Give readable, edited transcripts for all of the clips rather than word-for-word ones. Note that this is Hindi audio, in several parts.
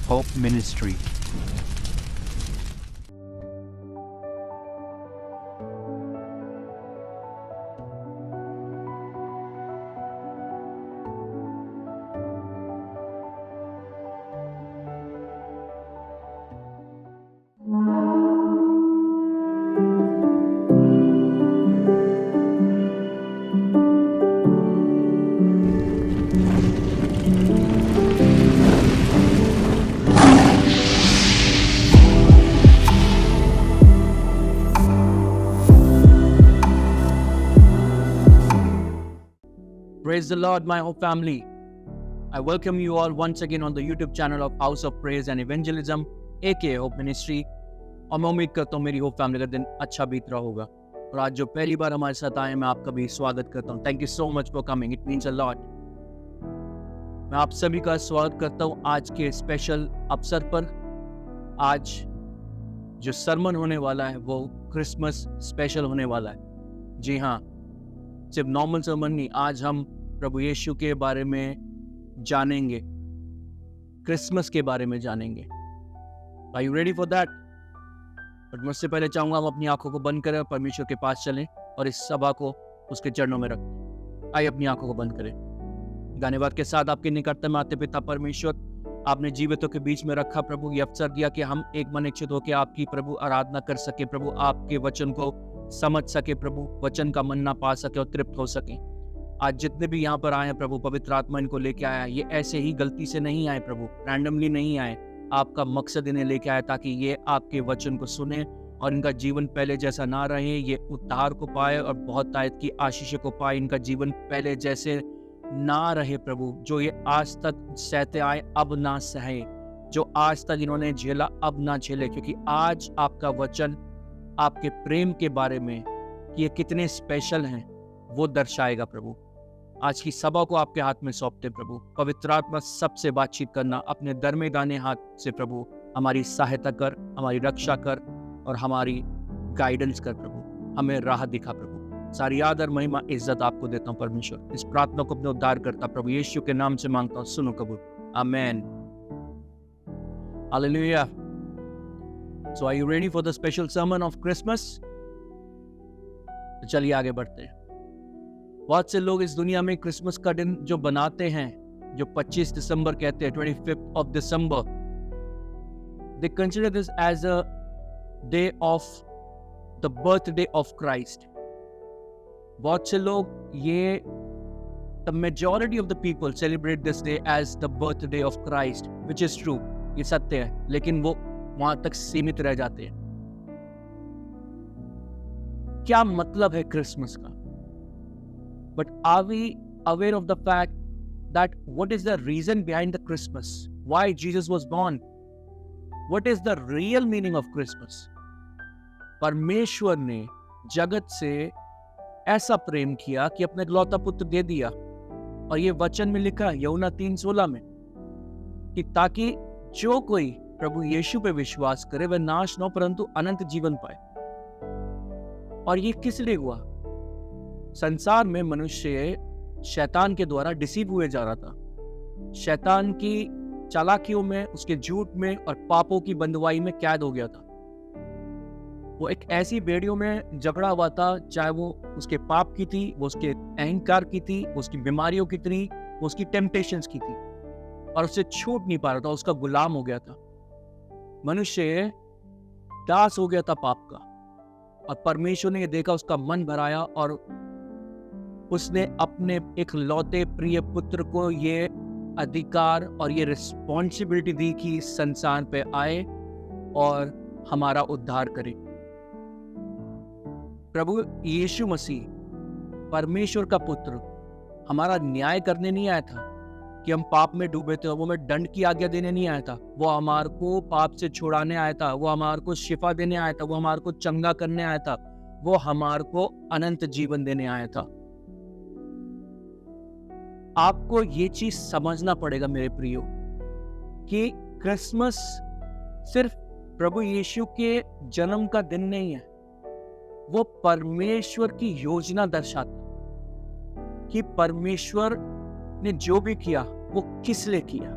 Hope Ministry. Praise the Lord, my whole family. I welcome you all once again on the YouTube channel of House of Praise and Evangelism, aka Hope Ministry. और मैं उम्मीद करता हूँ मेरी होप फैमिली का दिन अच्छा बीत रहा होगा। और आज जो पहली बार हमारे साथ आए, मैं आपका भी स्वागत करता हूँ। Thank you so much for coming, it means a lot. मैं आप सभी का स्वागत करता हूँ आज के स्पेशल अवसर पर। आज जो सरमन होने वाला है वो क्रिसमस स्पेशल होने वाला है। जी हाँ, सिर्फ नॉर्मल सरमन नहीं, आज हम प्रभु यीशु के बारे में जानेंगे, क्रिसमस के बारे में जानेंगे। Are you ready for that? But मुझसे पहले चाहूंगा हम अपनी आंखों को बंद करें, परमेश्वर के पास चलें और इस सभा को उसके चरणों में रखें। आइए अपनी आंखों को बंद करें। धन्यवाद के साथ आपके निकटतम आते पिता परमेश्वर, आपने जीवितों के बीच में रखा प्रभु, ये अवसर दिया कि हम एक मन इच्छित होकर आपकी प्रभु आराधना कर सके प्रभु, आपके वचन को समझ सके प्रभु, वचन का मन्ना पा सके और तृप्त हो सके। आज जितने भी यहाँ पर आए हैं प्रभु, पवित्र आत्मा इनको लेके आया। ये ऐसे ही गलती से नहीं आए प्रभु, रैंडमली नहीं आए। आपका मकसद इन्हें लेके आया ताकि ये आपके वचन को सुने और इनका जीवन पहले जैसा ना रहे, ये उद्धार को पाए और बहुत तायत की आशीष को पाए। इनका जीवन पहले जैसे ना रहे प्रभु, जो ये आज तक सहते आए अब ना सहे, जो आज तक इन्होंने झेला अब ना झेले, क्योंकि आज आपका वचन आपके प्रेम के बारे में कि ये कितने स्पेशल हैं वो दर्शाएगा प्रभु। आज की सभा को आपके हाथ में सौंपते प्रभु, पवित्र आत्मा सबसे बातचीत करना, अपने दरमे दाने हाथ से प्रभु हमारी सहायता कर, हमारी रक्षा कर और हमारी गाइडेंस कर प्रभु, हमें राह दिखा प्रभु। सारी आदर महिमा इज्जत आपको देता हूँ परमेश्वर। इस प्रार्थना को अपने उद्धार करता प्रभु यीशु के नाम से मांगता हूँ, सुनो कबूल, आमेन। Hallelujah. So are you ready for the special sermon of Christmas? तो चलिए आगे बढ़ते हैं। बहुत से लोग इस दुनिया में क्रिसमस का दिन जो बनाते हैं, जो 25 दिसंबर कहते हैं, 25th of December, they consider this as a day of the birthday of Christ. बहुत से लोग ये the majority of the people celebrate this day as the birthday of Christ, which is true, ये सत्य है, लेकिन वो वहां तक सीमित रह जाते हैं। क्या मतलब है क्रिसमस का? But are we aware of the fact that what is the reason behind the Christmas, why Jesus was born, what is the real meaning of Christmas? परमेश्वर ने जगत से ऐसा प्रेम किया कि अपने इकलौता पुत्र दे दिया, और ये वचन में लिखा यूहन्ना 3:16 में कि ताकि जो कोई प्रभु यीशु पे विश्वास करे वह नाश न हो परंतु अनंत जीवन पाए। और ये किस लिए हुआ? संसार में मनुष्य शैतान के द्वारा डिसीव हुए जा रहा था। शैतान की चालाकियों में, उसके झूठ में और पापों की बंधुआई में कैद हो गया था। वो एक ऐसी बेड़ियों में जकड़ा हुआ था, चाहे वो उसके पाप की थी, वो उसके अहंकार की थी, वो उसकी बीमारियों की थी, वो उसकी टेम्पटेशंस की थी, और उससे छूट नहीं पा रहा था, उसका गुलाम हो गया था। मनुष्य दास हो गया था पाप का, और परमेश्वर ने ये देखा, उसका मन भराया और उसने अपने एक लौते प्रिय पुत्र को ये अधिकार और ये रिस्पॉन्सिबिलिटी दी कि संसार पे आए और हमारा उद्धार करे। प्रभु यीशु मसीह परमेश्वर का पुत्र हमारा न्याय करने नहीं आया था कि हम पाप में डूबे थे, वो हमें दंड की आज्ञा देने नहीं आया था। वो हमारे को पाप से छुड़ाने आया था, वो हमारे को शिफा देने आया था, वो हमारे को चंगा करने आया था, वो हमारे को अनंत जीवन देने आया था। आपको ये चीज समझना पड़ेगा मेरे प्रियो कि क्रिसमस सिर्फ प्रभु यीशु के जन्म का दिन नहीं है, वो परमेश्वर की योजना दर्शाता कि परमेश्वर ने जो भी किया वो किस लिए किया।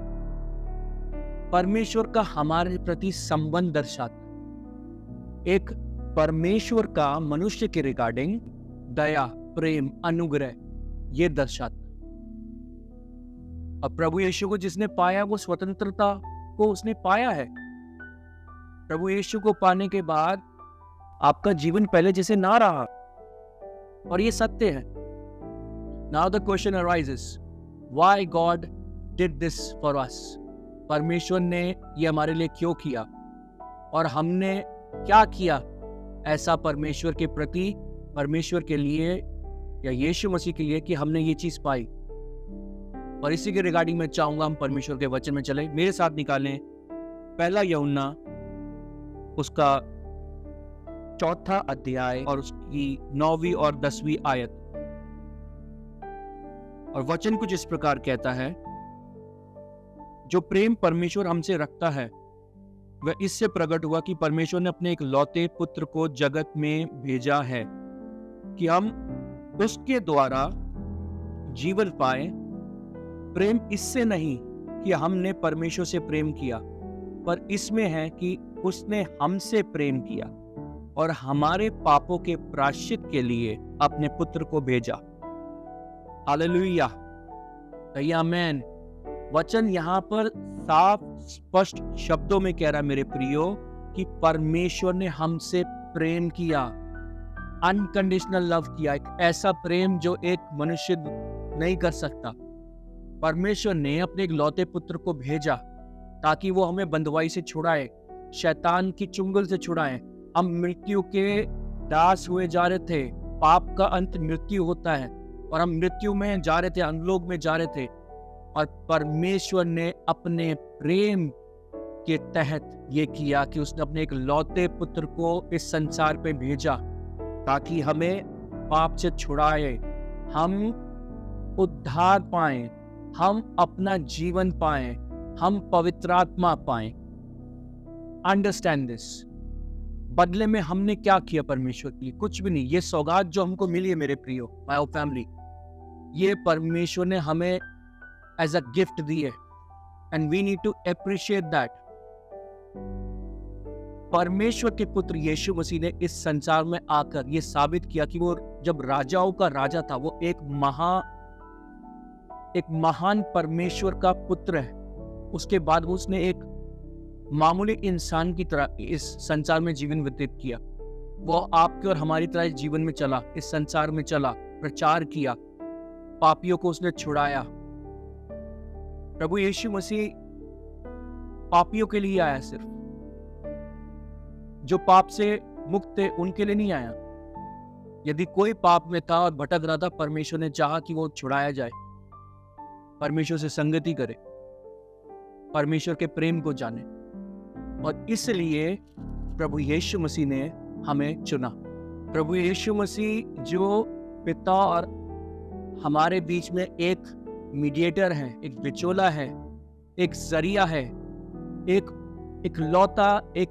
परमेश्वर का हमारे प्रति संबंध दर्शाता है। एक परमेश्वर का मनुष्य के रिगार्डिंग दया, प्रेम, अनुग्रह ये दर्शाता है। अब प्रभु यीशु को जिसने पाया वो स्वतंत्रता को उसने पाया है। प्रभु यीशु को पाने के बाद आपका जीवन पहले जैसे ना रहा, और ये सत्य है। Now the question arises, why God did this for us? परमेश्वर ने ये हमारे लिए क्यों किया, और हमने क्या किया ऐसा परमेश्वर के प्रति, परमेश्वर के लिए या यीशु मसीह के लिए कि हमने ये चीज पाई। और इसी के रिगार्डिंग मैं चाहूंगा हम परमेश्वर के वचन में चले। मेरे साथ निकालें पहला यूहन्ना उसका 4 अध्याय और उसकी 9वीं और 10वीं आयत। और वचन कुछ इस प्रकार कहता है, जो प्रेम परमेश्वर हमसे रखता है वह इससे प्रकट हुआ कि परमेश्वर ने अपने एक लौते पुत्र को जगत में भेजा है कि हम उसके द्वारा जीवन पाए। प्रेम इससे नहीं कि हमने परमेश्वर से प्रेम किया, पर इसमें है कि उसने हमसे प्रेम किया और हमारे पापों के प्रायश्चित के लिए अपने पुत्र को भेजा। हालेलुया, कहिए आमेन। वचन यहाँ पर साफ स्पष्ट शब्दों में कह रहा है मेरे प्रियो कि परमेश्वर ने हमसे प्रेम किया, अनकंडीशनल लव किया, एक ऐसा प्रेम जो एक मनुष्य नहीं कर सकता। परमेश्वर ने अपने एक लौते पुत्र को भेजा ताकि वो हमें बंधुआई से छुड़ाए, शैतान की चुंगल से छुड़ाए। हम मृत्यु के दास हुए जा रहे थे, पाप का अंत मृत्यु होता है और हम मृत्यु में जा रहे थे, अधोलोक में जा रहे थे। और परमेश्वर ने अपने प्रेम के तहत ये किया कि उसने अपने एक लौते पुत्र को इस संसार पे भेजा ताकि हमें पाप से छुड़ाए, हम उद्धार पाएं, हम अपना जीवन पाएं, हम पवित्र आत्मा पाएं। Understand this. बदले में हमने क्या किया परमेश्वर के लिए? कुछ भी नहीं। ये सौगात जो हमको मिली है मेरे प्रियो, माय फैमिली, ये परमेश्वर ने हमें एज अ गिफ्ट दी है and we need to appreciate that. परमेश्वर के पुत्र यीशु मसीह ने इस संसार में आकर ये साबित किया कि वो जब राजाओं का राजा था, वो एक महान परमेश्वर का पुत्र है। उसके बाद उसने एक मामूली इंसान की तरह इस संसार में जीवन व्यतीत किया। वो आपके और हमारी तरह जीवन में चला, इस संसार में चला, प्रचार किया, पापियों को उसने छुड़ाया। प्रभु यीशु मसीह पापियों के लिए आया, सिर्फ जो पाप से मुक्त थे उनके लिए नहीं आया। यदि कोई पाप में था और भटक रहा था, परमेश्वर ने चाहा कि वो छुड़ाया जाए, परमेश्वर से संगति करे, परमेश्वर के प्रेम को जाने। और इसलिए प्रभु यीशु मसीह ने हमें चुना। प्रभु यीशु मसीह जो पिता और हमारे बीच में एक मीडिएटर है, एक बिचौला है, एक जरिया है, एक लौता एक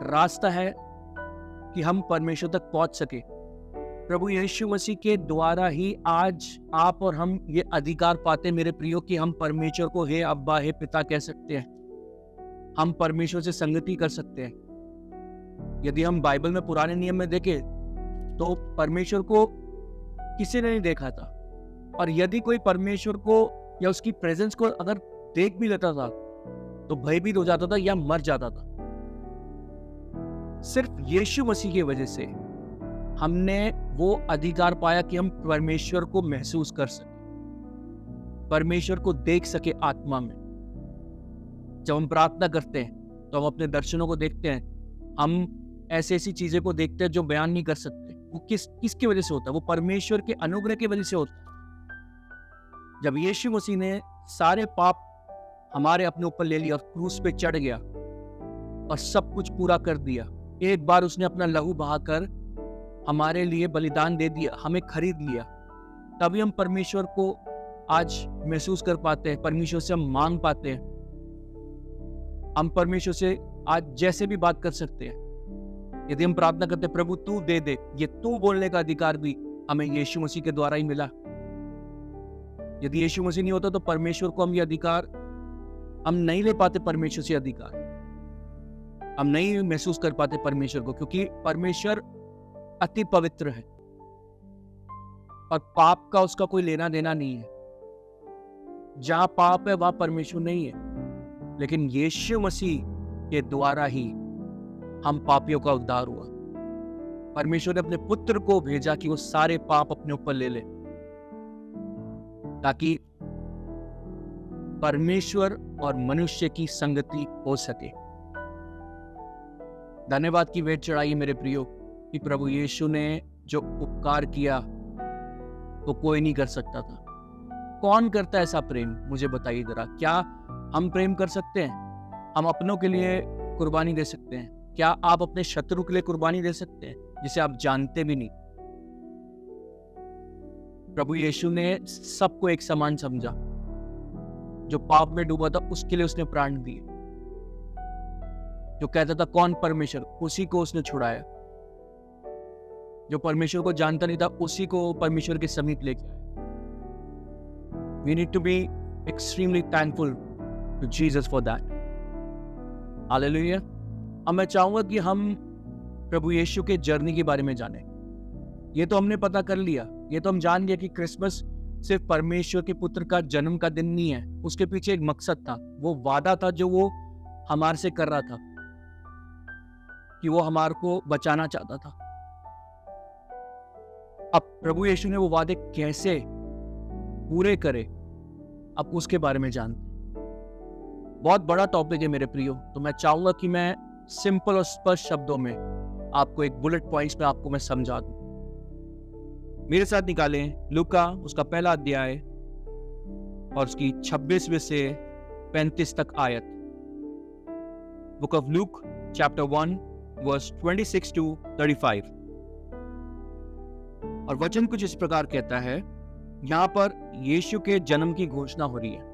रास्ता है कि हम परमेश्वर तक पहुंच सके। प्रभु यीशु मसीह के द्वारा ही आज आप और हम ये अधिकार पाते मेरे प्रियो कि हम परमेश्वर को हे अब्बा, हे पिता कह सकते हैं। हम परमेश्वर से संगति कर सकते हैं। यदि हम बाइबल में पुराने नियम में देखें तो परमेश्वर को किसी ने नहीं देखा था, और यदि कोई परमेश्वर को या उसकी प्रेजेंस को अगर देख भी लेता था तो भयभीत हो जाता था या मर जाता था। सिर्फ यीशु मसीह की वजह से हमने वो अधिकार पाया कि हम परमेश्वर को महसूस कर सके, परमेश्वर को देख सके आत्मा में। जब हम प्रार्थना करते हैं तो हम अपने दर्शनों को देखते हैं, हम ऐसी चीजें को देखते हैं जो बयान नहीं कर सकते। वो किसकी वजह से होता है? वो परमेश्वर के अनुग्रह की वजह से होता है। जब यीशु मसीह ने सारे पाप हमारे अपने ऊपर ले लिया और क्रूस पे चढ़ गया और सब कुछ पूरा कर दिया, एक बार उसने अपना लहू बहाकर हमारे लिए बलिदान दे दिया, हमें खरीद लिया, तभी हम परमेश्वर को आज महसूस कर पाते हैं, परमेश्वर से हम मांग पाते हैं, हम परमेश्वर से आज जैसे भी बात कर सकते हैं। यदि हम प्रार्थना करते हैं प्रभु तू दे दे, ये तू बोलने का अधिकार भी हमें यीशु मसीह के द्वारा ही मिला। यदि यीशु मसीह नहीं होता तो परमेश्वर को हम ये अधिकार हम नहीं ले पाते परमेश्वर से अधिकार, हम नहीं महसूस कर पाते परमेश्वर को, क्योंकि परमेश्वर अति पवित्र है और पाप का उसका कोई लेना देना नहीं है। जहां पाप है वहां परमेश्वर नहीं है, लेकिन यीशु मसीह के द्वारा ही हम पापियों का उद्धार हुआ। परमेश्वर ने अपने पुत्र को भेजा कि वो सारे पाप अपने ऊपर ले ले, ताकि परमेश्वर और मनुष्य की संगति हो सके। धन्यवाद की भेंट चढ़ाइए मेरे प्रियो कि प्रभु यीशु ने जो उपकार किया वो कोई नहीं कर सकता था। कौन करता है ऐसा प्रेम, मुझे बताइए जरा। क्या हम प्रेम कर सकते हैं? हम अपनों के लिए कुर्बानी दे सकते हैं? क्या आप अपने शत्रु के लिए कुर्बानी दे सकते हैं जिसे आप जानते भी नहीं? प्रभु यीशु ने सबको एक समान समझा। जो पाप में डूबा था उसके लिए उसने प्राण दिए। जो कहता था कौन परमेश्वर, उसी को उसने छुड़ाया। जो परमेश्वर को जानता नहीं था उसी को परमेश्वर के समीप लेके आया। We need to be extremely thankful to Jesus for that. Hallelujah. अब मैं चाहूंगा कि हम प्रभु यीशु के जर्नी के बारे में जानें। ये तो हमने पता कर लिया, ये तो हम जान गए कि क्रिसमस सिर्फ परमेश्वर के पुत्र का जन्म का दिन नहीं है। उसके पीछे एक मकसद था, वो वादा था जो वो हमारे से कर रहा था, कि वो हमारे को बचाना चाहता था। अब प्रभु यीशु ने वो वादे कैसे पूरे करे, अब उसके बारे में जानते हैं। बहुत बड़ा टॉपिक है मेरे प्रियो, तो मैं चाहूंगा कि मैं सिंपल और स्पष्ट शब्दों में आपको एक बुलेट पॉइंट्स में आपको मैं समझा दूं। मेरे साथ निकालें लूका उसका पहला अध्याय और उसकी 26वें से 35 तक आयत। Book of Luke chapter 1 verse 26 to 35। और वचन कुछ इस प्रकार कहता है। यहां पर यीशु के जन्म की घोषणा हो रही है।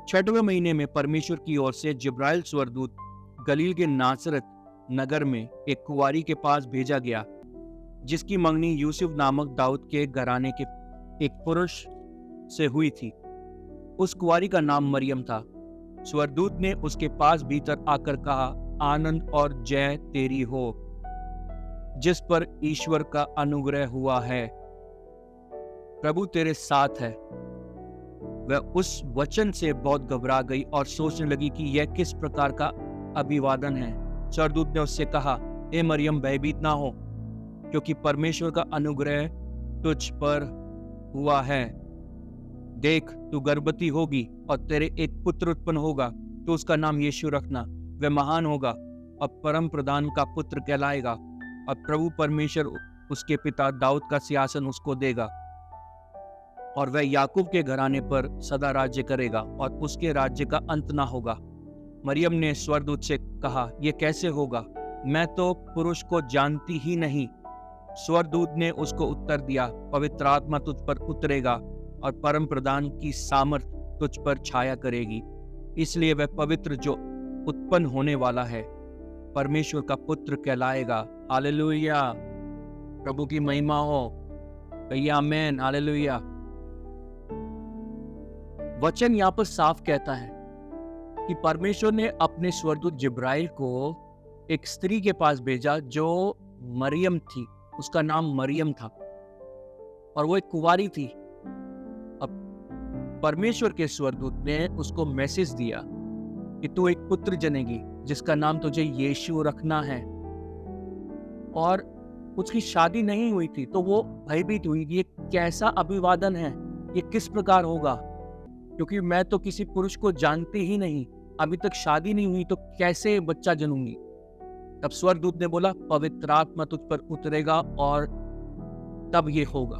6वें महीने में परमेश्वर की ओर से जिब्राइल स्वर्गदूत गलील के नासरत नगर में एक कुंवारी के पास भेजा गया, जिसकी मंगनी यूसुफ नामक दाऊद के घराने के एक पुरुष से हुई थी। उस कुंवारी का नाम मरियम था। स्वर्गदूत ने उसके पास भीतर आकर कहा, आनंद और जय तेरी हो, जिस पर ईश्वर का अनुग्रह हुआ है, प्रभु तेरे साथ है। वह उस वचन से बहुत घबरा गई और सोचने लगी कि यह किस प्रकार का अभिवादन है। स्वर्गदूत ने उससे कहा, हे मरियम, भयभीत ना हो, क्योंकि परमेश्वर का अनुग्रह तुझ पर हुआ है। देख, तू गर्भवती होगी और तेरे एक पुत्र उत्पन्न होगा, तो उसका नाम यीशु रखना। वह महान होगा और परम प्रधान का पुत्र कहलाएगा, और प्रभु परमेश्वर उसके पिता दाऊद का सिंहासन उसको देगा, और वह याकूब के घराने पर सदा राज्य करेगा, और उसके राज्य का अंत ना होगा। मरियम ने स्वर्गदूत से कहा, यह कैसे होगा? मैं तो पुरुष को जानती ही नहीं। स्वर्गदूत ने उसको उत्तर दिया, पवित्र आत्मा तुझ पर उतरेगा और परम प्रधान की सामर्थ तुझ पर छाया करेगी। इसलिए वह पवित्र जो उत्पन्न होने वाला है परमेश्वर का पुत्र कहलाएगा। हालेलुया, प्रभु की महिमा हो। कहिए आमेन, हालेलुया। वचन यहाँ पर साफ कहता है कि परमेश्वर ने अपने स्वर्गदूत जिब्राइल को एक स्त्री के पास भेजा जो मरियम थी। उसका नाम मरियम था और वो एक कुंवारी थी। अब परमेश्वर के स्वर्गदूत ने उसको मैसेज दिया कि तू एक पुत्र जनेगी, जिसका नाम तुझे यीशु रखना है। और उसकी शादी नहीं हुई थी, तो वो भयभीत हुई कि ये कैसा अभिवादन है, ये किस प्रकार होगा, क्योंकि मैं तो किसी पुरुष को जानती ही नहीं, अभी तक शादी नहीं हुई, तो कैसे बच्चा जनूंगी। तब स्वर्गदूत ने बोला, पवित्र आत्मा तुझ पर उतरेगा और तब ये होगा।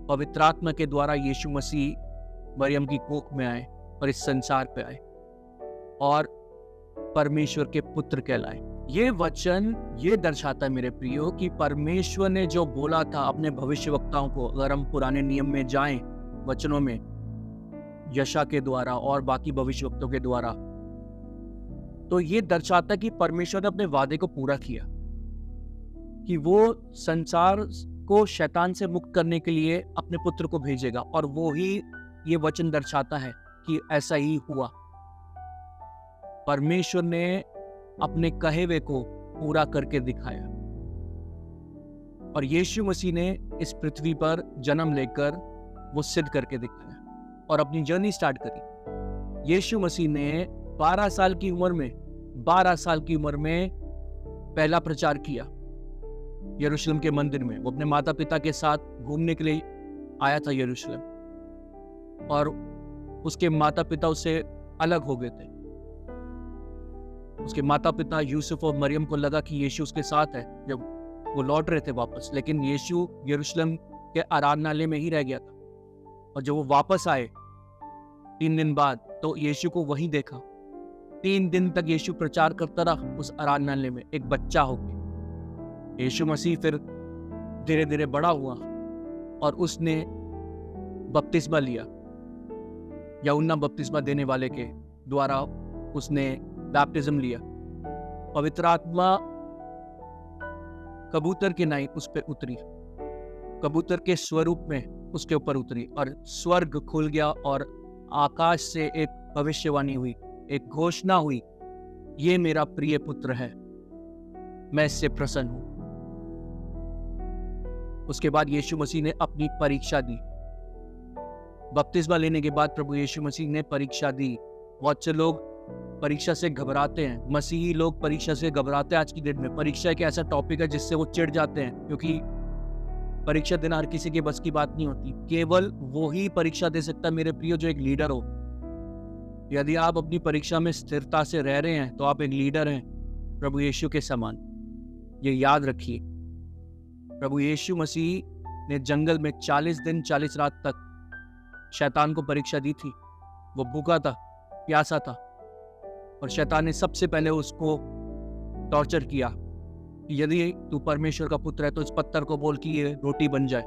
पवित्र आत्मा के द्वारा यीशु मसीह मरियम की कोख में आए और इस संसार पे आए और परमेश्वर के पुत्र कहलाए। ये वचन ये दर्शाता है मेरे प्रियो कि परमेश्वर ने जो बोला था अपने भविष्यवक्ताओं को, अगर हम पुराने नियम में जाएं वचनों में, यशा के द्वारा और बाकी भविष्यवक्ताओं के द्वारा, तो ये दर्शाता कि परमेश्वर ने अपने वादे को पूरा किया कि वो संसार को शैतान से मुक्त करने के लिए अपने पुत्र को भेजेगा। और वो ही ये वचन दर्शाता है कि ऐसा ही हुआ। परमेश्वर ने अपने कहे हुए को पूरा करके दिखाया और यीशु मसीह ने इस पृथ्वी पर जन्म लेकर वो सिद्ध करके दिखाया और अपनी जर्नी स्टार्ट करी। यीशु मसीह ने 12 साल की उम्र में पहला प्रचार किया यरूशलेम के मंदिर में। वो अपने माता पिता के साथ घूमने के लिए आया था यरूशलेम और उसके माता पिता उससे अलग हो गए थे। उसके माता पिता यूसुफ और मरियम को लगा कि यीशु उसके साथ है जब वो लौट रहे थे वापस, लेकिन यीशु यरूशलेम के आराधनालय में ही रह गया था। और जब वो वापस आए 3 दिन बाद तो यीशु को वहीं देखा। 3 दिन तक यीशु प्रचार करता रहा उस आराधनालय में एक बच्चा होकर। यीशु मसीह फिर धीरे धीरे बड़ा हुआ और उसने बपतिस्मा लिया। यूहन्ना बपतिस्मा देने वाले के द्वारा उसने बैप्टिज्म लिया। पवित्र आत्मा कबूतर की नाई उस पर उतरी, कबूतर के स्वरूप में उसके ऊपर उतरी और स्वर्ग खुल गया और आकाश से एक भविष्यवाणी हुई, एक घोषणा हुई, ये मेरा प्रिय पुत्र है, मैं इससे प्रसन्न हूं। उसके बाद यीशु मसीह ने अपनी परीक्षा दी। बपतिस्मा लेने के बाद प्रभु यीशु मसीह ने परीक्षा दी। बहुत से लोग परीक्षा से घबराते हैं, मसीही लोग परीक्षा से घबराते हैं। आज की डेट में परीक्षा एक ऐसा टॉपिक है जिससे वो चिढ़ जाते हैं, क्योंकि परीक्षा देना हर किसी के बस की बात नहीं होती। केवल वो ही परीक्षा दे सकता है मेरे प्रियो जो एक लीडर हो। यदि आप अपनी परीक्षा में स्थिरता से रह रहे हैं तो आप एक लीडर हैं प्रभु यीशु के समान, ये याद रखिए। प्रभु यीशु मसीह ने जंगल में 40 दिन 40 रात तक शैतान को परीक्षा दी थी। वो भूखा था, प्यासा था और शैतान ने सबसे पहले उसको टॉर्चर किया कि यदि तू परमेश्वर का पुत्र है तो इस पत्थर को बोल कि ये रोटी बन जाए।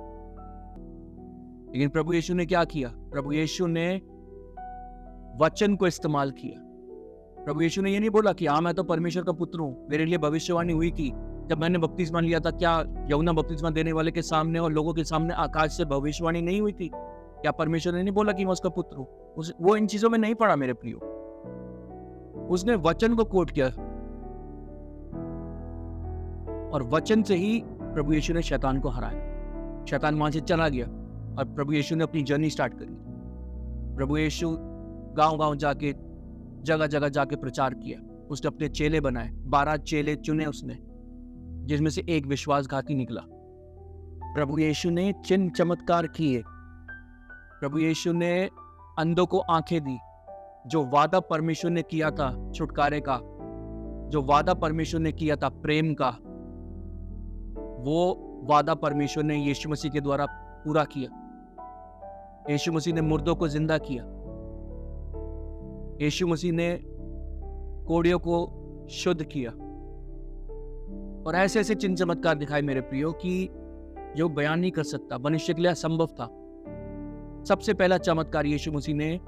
लेकिन प्रभु यीशु ने क्या किया? प्रभु यीशु ने वचन को इस्तेमाल किया। प्रभु यीशु ने ये नहीं बोला कि हाँ मैं तो परमेश्वर का पुत्र हूँ, मेरे लिए भविष्यवाणी हुई थी जब मैंने बपतिस्मा लिया था। क्या यूहन्ना बपतिस्मा देने वाले के सामने और लोगों के सामने आकाश से भविष्यवाणी नहीं हुई थी? क्या परमेश्वर ने नहीं बोला कि मैं उसका पुत्र हूँ? वो इन चीजों में नहीं पड़ा मेरे प्रियो। उसने वचन को कोट किया और वचन से ही प्रभु यीशु ने शैतान को हराया। शैतान वहां से चला गया और प्रभु यीशु ने अपनी जर्नी स्टार्ट करी। प्रभु यीशु गांव-गांव जाके, जगह जगह जाके प्रचार किया। उसने अपने चेले बनाए, 12 चेले चुने उसने, जिसमें से एक विश्वासघाती निकला। प्रभु यीशु ने चिन्ह चमत्कार किए। प्रभु यीशु ने अंधों को आंखें दी। जो वादा परमेश्वर ने किया था छुटकारे का, जो वादा परमेश्वर ने किया था प्रेम का, वो वादा परमेश्वर ने यीशु मसीह के द्वारा पूरा किया। यीशु मसीह ने मुर्दों को जिंदा किया। यीशु मसीह ने कोड़ियों को शुद्ध किया और ऐसे ऐसे चिन्ह चमत्कार दिखाए मेरे प्रियो कि जो बयान नहीं कर सकता, मनुष्य के लिए असंभव था। सबसे पहला चमत्कार यीशु मसीह ने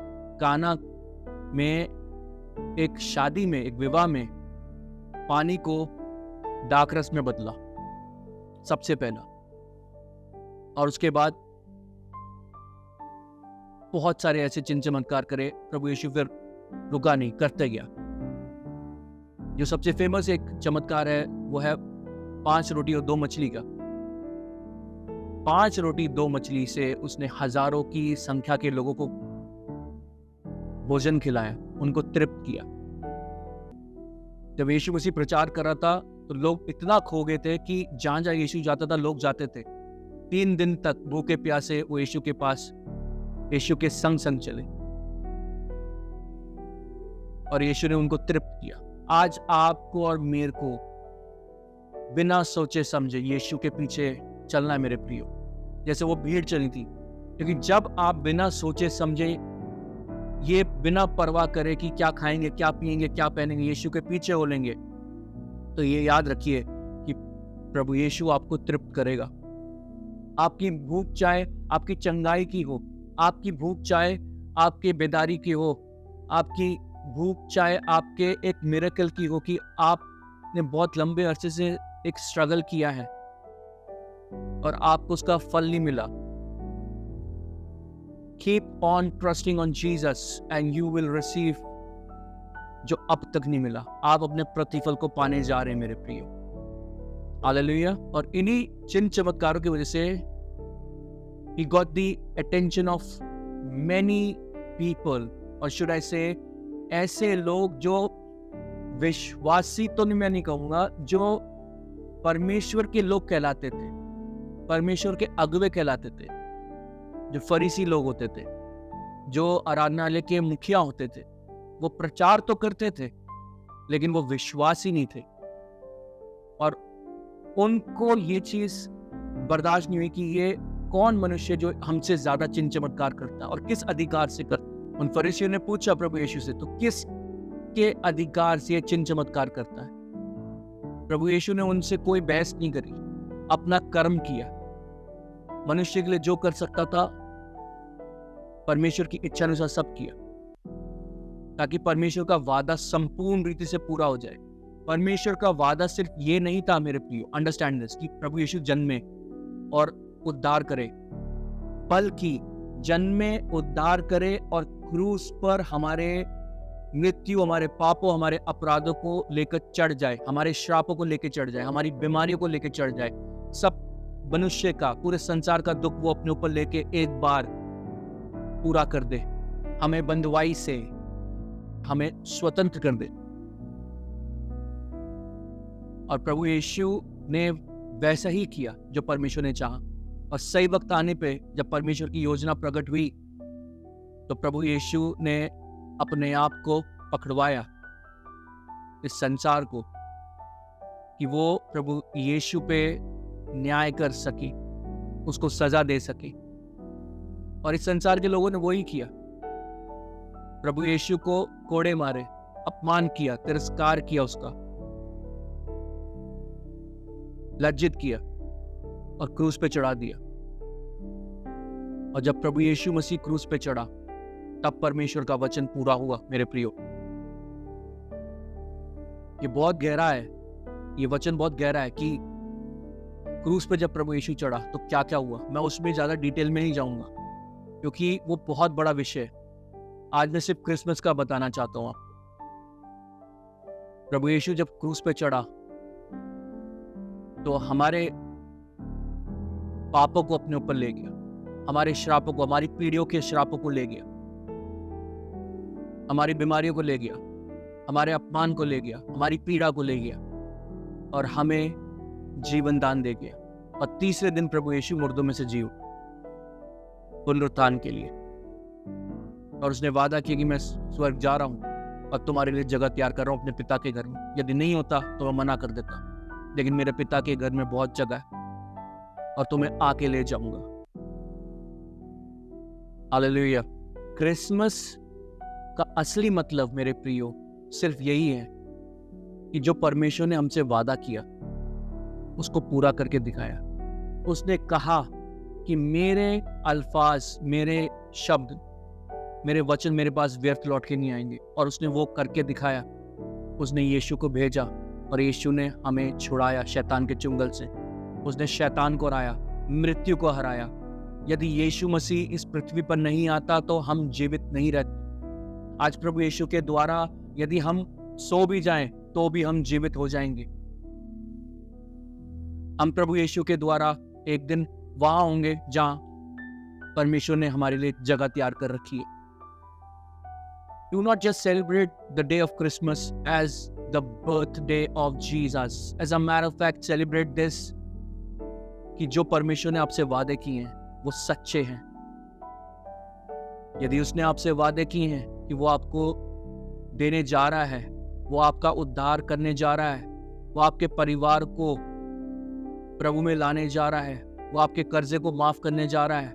काना में एक शादी में, एक विवाह में पानी को दाखरस में बदला, सबसे पहला। और उसके बाद बहुत सारे ऐसे चिन्ह चमत्कार करे प्रभु यीशु, फिर रुका नहीं, करते गया। जो सबसे फेमस एक चमत्कार है वो है 5 रोटी और 2 मछली का। 5 रोटी 2 मछली से उसने हजारों की संख्या के लोगों को भोजन खिलाया, उनको तृप्त किया। जब यीशु मसीह प्रचार कर रहा था तो लोग इतना खो गए थे कि जहां जहां यीशु जाता था लोग जाते थे। 3 दिन तक भूखे प्यासे वो यीशु के पास, यीशु के संग संग चले और यीशु ने उनको तृप्त किया। आज आपको और मेरे को बिना सोचे समझे यीशु के पीछे चलना है मेरे प्रियो, जैसे वो भीड़ चली थी। क्योंकि जब आप बिना सोचे समझे, ये बिना परवाह करे कि क्या खाएंगे, क्या पिएंगे, क्या पहनेंगे, यीशु के पीछे हो लेंगे, तो ये याद रखिए कि प्रभु यीशु आपको तृप्त करेगा। आपकी भूख चाहे आपकी चंगाई की हो, आपकी भूख चाहे आपके बेदारी की हो, आपकी भूख चाहे आपके एक मिरेकल की हो कि आपने बहुत लंबे अरसे से एक स्ट्रगल किया है और आपको उसका फल नहीं मिला। Keep on trusting on Jesus and you will receive जो अब तक नहीं मिला। आप अपने प्रतिफल को पाने जा रहे हैं मेरे प्रियो। हालेलुया। और इन्हीं चिन्ह चमत्कारों की वजह से he got the attention of many people, और should I say ऐसे लोग जो विश्वासी तो नहीं, मैं नहीं कहूंगा, जो परमेश्वर के लोग कहलाते थे, परमेश्वर के अगुवे कहलाते थे, जो फरीसी लोग होते थे, जो आराधनालय के मुखिया होते थे, वो प्रचार तो करते थे लेकिन वो विश्वासी नहीं थे। और उनको ये चीज बर्दाश्त नहीं हुई कि ये कौन मनुष्य जो हमसे ज्यादा चिन्ह चमत्कार करता है और किस अधिकार से करता। उन फरीसियों ने पूछा प्रभु यीशु से, तो किस के अधिकार से ये चिन्ह चमत्कार करता है? प्रभु यीशु ने उनसे कोई बहस नहीं करी, अपना कर्म किया। मनुष्य के लिए जो कर सकता था परमेश्वर की इच्छा अनुसार सब किया, ताकि परमेश्वर का वादा संपूर्ण रीति से पूरा हो जाए। परमेश्वर का वादा सिर्फ ये नहीं था मेरे प्रियो, अंडरस्टैंड दिस, कि प्रभु यीशु जन्मे और उद्धार करे, बल्कि जन्मे, उद्धार करे और क्रूस पर हमारे मृत्यु, हमारे पापों, हमारे अपराधों को लेकर चढ़ जाए, हमारे श्रापों को लेकर चढ़ जाए, हमारी बीमारियों को लेकर चढ़ जाए, सब मनुष्य का, पूरे संसार का दुख वो अपने ऊपर लेके एक बार पूरा कर दे, हमें बंधुआई से हमें स्वतंत्र कर दे। और प्रभु यीशु ने वैसा ही किया जो परमेश्वर ने चाहा। और सही वक्त आने पे जब परमेश्वर की योजना प्रकट हुई तो प्रभु यीशु ने अपने आप को पकड़वाया, इस संसार को, कि वो प्रभु यीशु पे न्याय कर सके, उसको सजा दे सके। और इस संसार के लोगों ने वही किया, प्रभु यीशु को कोड़े मारे, अपमान किया, तिरस्कार किया, उसका लज्जित किया और क्रूस पे चढ़ा दिया। और जब प्रभु यीशु मसीह क्रूस पे चढ़ा तब परमेश्वर का वचन पूरा हुआ मेरे प्रियो। ये बहुत गहरा है, ये वचन बहुत गहरा है कि क्रूस पे जब प्रभु यीशु चढ़ा तो क्या क्या हुआ। मैं उसमें ज्यादा डिटेल में नहीं जाऊंगा क्योंकि वो बहुत बड़ा विषय है। आज मैं सिर्फ क्रिसमस का बताना चाहता हूं आपको। प्रभु यीशु जब क्रूस पे चढ़ा तो हमारे पापों को अपने ऊपर ले गया, हमारे श्रापों को, हमारी पीढ़ियों के श्रापों को ले गया, हमारी बीमारियों को ले गया, हमारे अपमान को ले गया, हमारी पीड़ा को ले गया और हमें जीवन दान दे गया। और तीसरे दिन प्रभु यीशु मुर्दों में से जी उठा पुनरुत्थान के लिए। और उसने वादा किया कि मैं स्वर्ग जा रहा हूं और तुम्हारे लिए जगह तैयार कर रहा हूं अपने पिता के घर में। यदि नहीं होता तो मैं मना कर देता, लेकिन मेरे पिता के घर में बहुत जगह है और तुम्हें आके ले जाऊंगा। हालेलुया। क्रिसमस का असली मतलब मेरे प्रियो सिर्फ यही है कि जो परमेश्वर ने हमसे वादा किया उसको पूरा करके दिखाया। उसने कहा कि मेरे अल्फाज, मेरे शब्द, मेरे वचन मेरे पास व्यर्थ लौट के नहीं आएंगे, और उसने वो करके दिखाया। उसने यीशु को भेजा और यीशु ने हमें छुड़ाया शैतान के चुंगल से। उसने शैतान को हराया, मृत्यु को हराया। यदि यीशु मसीह इस पृथ्वी पर नहीं आता तो हम जीवित नहीं रहते। आज प्रभु यीशु के द्वारा यदि हम सो भी जाएं तो भी हम जीवित हो जाएंगे। हम प्रभु यीशु के द्वारा एक दिन वहां होंगे जहां परमेश्वर ने हमारे लिए जगह तैयार कर रखी है। Do not just celebrate the day of Christmas as the birthday of Jesus. As a matter of fact, celebrate this कि जो परमेश्वर ने आपसे वादे किए हैं वो सच्चे हैं। यदि उसने आपसे वादे किए हैं कि वो आपको देने जा रहा है, वो आपका उद्धार करने जा रहा है, वो आपके परिवार को प्रभु में लाने जा रहा है, वो आपके कर्जे को माफ करने जा रहा है,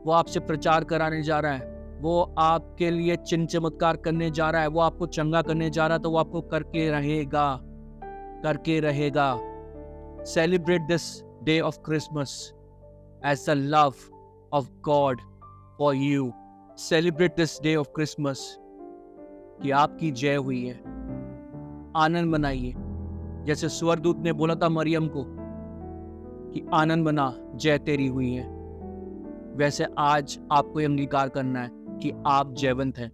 वो आपसे प्रचार कराने जा रहा है, वो आपके लिए चिन्ह चमत्कार करने जा रहा है, वो आपको चंगा करने जा रहा है, तो वो आपको करके रहेगा। Celebrate this day of Christmas as the love of God for you. Celebrate this day of Christmas कि आपकी जय हुई है। आनंद मनाइए, जैसे स्वर्गदूत ने बोला था मरियम को कि आनंद मना, जय तेरी हुई है। वैसे आज आपको ये अंगीकार करना है कि आप जयवंत हैं,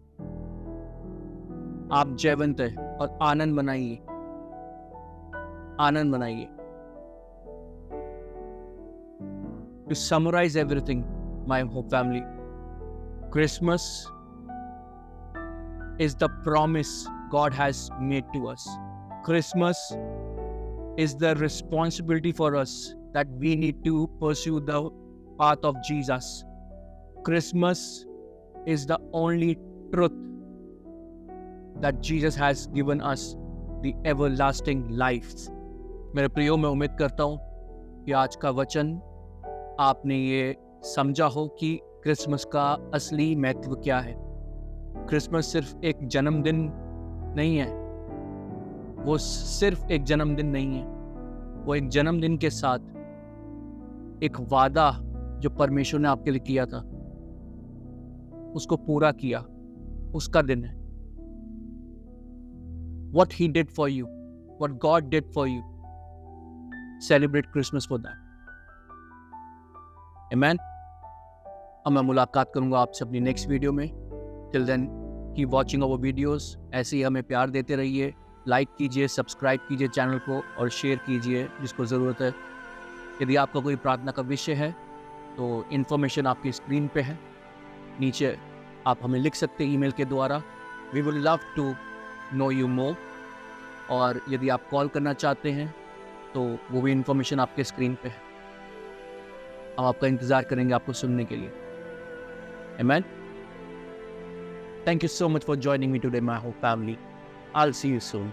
आप जयवंत हैं, और आनंद मनाइए, आनंद मनाइए। To summarize everything, my whole family, Christmas is the promise God has made to us. Christmas is the responsibility for us that we need to pursue the path of Jesus. Christmas is the only truth that Jesus has given us, the everlasting life. मेरे प्रियो, मैं उम्मीद करता हूँ कि आज का वचन आपने ये समझा हो कि क्रिसमस का असली महत्व क्या है। क्रिसमस सिर्फ एक जन्मदिन नहीं है, वो सिर्फ एक जन्मदिन नहीं है, वो एक जन्मदिन के साथ एक वादा जो परमेश्वर ने आपके लिए किया था, उसको पूरा किया, उसका दिन है। What he did for you, what God did for you, celebrate Christmas for that. Amen. अब मैं मुलाकात करूंगा आपसे अपनी नेक्स्ट वीडियो में। Till then keep watching our videos. ऐसे ही हमें प्यार देते रहिए, लाइक कीजिए, सब्सक्राइब कीजिए चैनल को और शेयर कीजिए जिसको ज़रूरत है। यदि आपका कोई प्रार्थना का विषय है तो इन्फॉर्मेशन आपकी स्क्रीन पे है, नीचे आप हमें लिख सकते हैं ईमेल के द्वारा। We will love to know you more. और यदि आप कॉल करना चाहते हैं तो वो भी इन्फॉर्मेशन आपके स्क्रीन पे है। हम आपका इंतज़ार करेंगे आपको सुनने के लिए। Amen. Thank you so much for joining me today, my whole family. I'll see you soon.